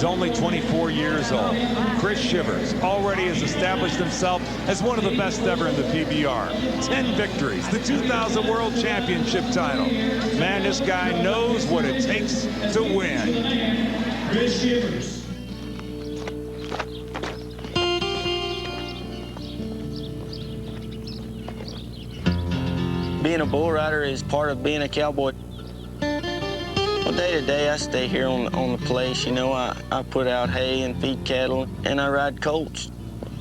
He's only 24 years old. Chris Shivers already has established himself as one of the best ever in the PBR. 10 victories, the 2000 World Championship title. Man, this guy knows what it takes to win. Chris Shivers. Being a bull rider is part of being a cowboy. Well, day to day, I stay here on the place. You know, I put out hay and feed cattle, and I ride colts.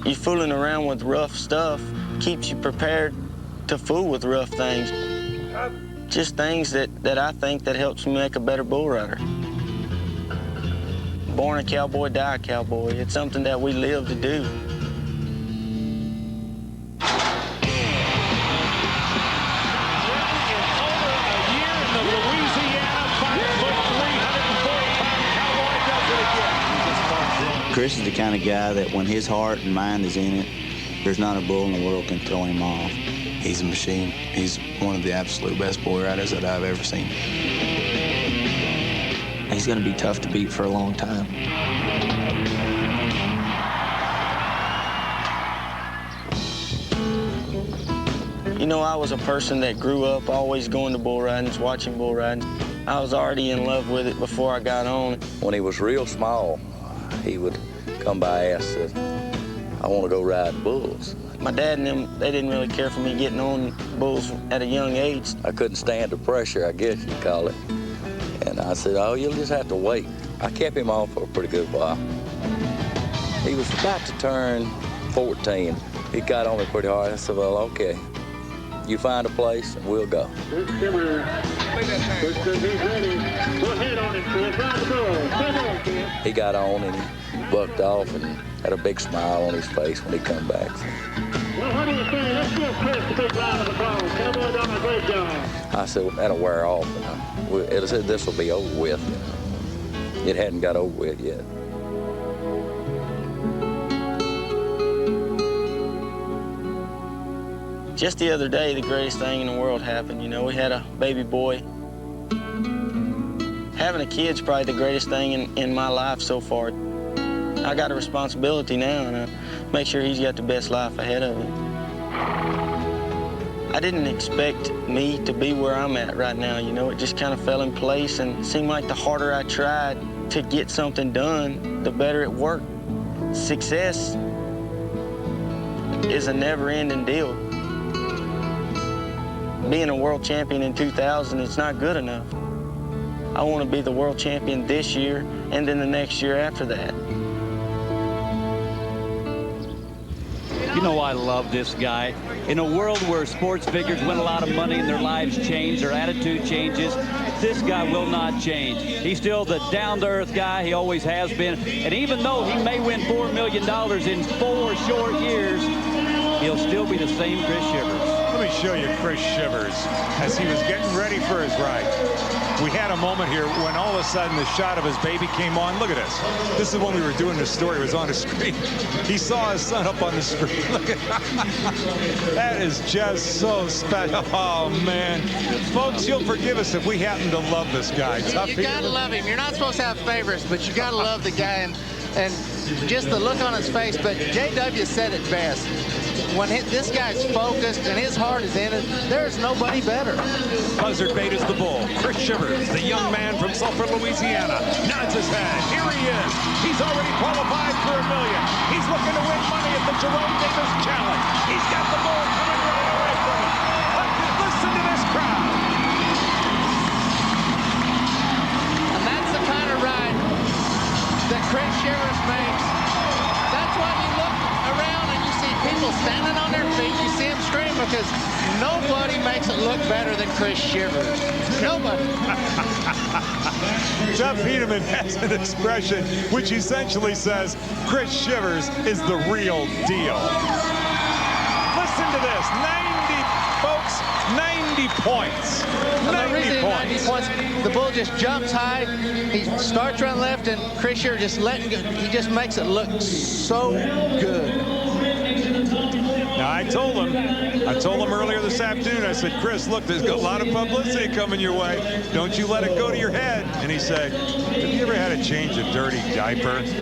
You fooling around with rough stuff keeps you prepared to fool with rough things. Just things that I think that helps me make a better bull rider. Born a cowboy, die a cowboy. It's something that we live to do. Chris is the kind of guy that when his heart and mind is in it, there's not a bull in the world can throw him off. He's a machine. He's one of the absolute best bull riders that I've ever seen. He's going to be tough to beat for a long time. You know, I was a person that grew up always going to bull ridings, watching bull riding. I was already in love with it before I got on. When he was real small, he would come by and ask, I want to go ride bulls. My dad and them, they didn't really care for me getting on bulls at a young age. I couldn't stand the pressure, I guess you'd call it. And I said, oh, you'll just have to wait. I kept him on for a pretty good while. He was about to turn 14. He got on me pretty hard. I said, well, okay. You find a place and we'll go. He got on and he bucked off and had a big smile on his face when he come back. Well, what do you say? Let's give Chris a big round of applause. Cowboy done a great job. I said, well, that'll wear off. It said this will be over with. It hadn't got over with yet. Just the other day, the greatest thing in the world happened. You know, we had a baby boy. Having a kid's probably the greatest thing in my life so far. I got a responsibility now, and I make sure he's got the best life ahead of him. I didn't expect me to be where I'm at right now, you know. It just kind of fell in place, and it seemed like the harder I tried to get something done, the better it worked. Success is a never-ending deal. Being a world champion in 2000, it's not good enough. I want to be the world champion this year and then the next year after that. You know, I love this guy. In a world where sports figures win a lot of money and their lives change, their attitude changes, this guy will not change. He's still the down-to-earth guy he always has been. And even though he may win $4 million in 4 short years, he'll still be the same Chris Shivers. Let me show you Chris Shivers as he was getting ready for his ride. We had a moment here when all of a sudden the shot of his baby came on. Look at this. This is when we were doing this story. It was on the screen. He saw his son up on the screen. Look at that. Is just so special. Oh, man. Folks, you'll forgive us if we happen to love this guy. You got to love him. You're not supposed to have favorites, but you got to love the guy. And just the look on his face. But JW said it best. When this guy's focused and his heart is in it, there's nobody better. Buzzard Bait is the bull. Chris Shivers, the young man from Sulphur, Louisiana, nods his head. Here he is. He's already qualified for $1 million. He's looking to win money at the Jerome Davis Challenge. He's got the bull coming right away from him. Listen to this crowd. And that's the kind of ride that Chris Shivers makes. That's why you look around and you see people standing on their feet. You see them scream because nobody makes it look better than Chris Shivers. Nobody. Jeff Hedeman has an expression which essentially says Chris Shivers is the real deal. Listen to this. 90, folks, 90 points. 90 points. The bull just jumps high. He starts running left, and Chris Shivers just letting go. He just makes it look so good. Now, I told him earlier this afternoon, I said, Chris, look, there's a lot of publicity coming your way. Don't you let it go to your head. And he said, have you ever had to change a dirty diaper?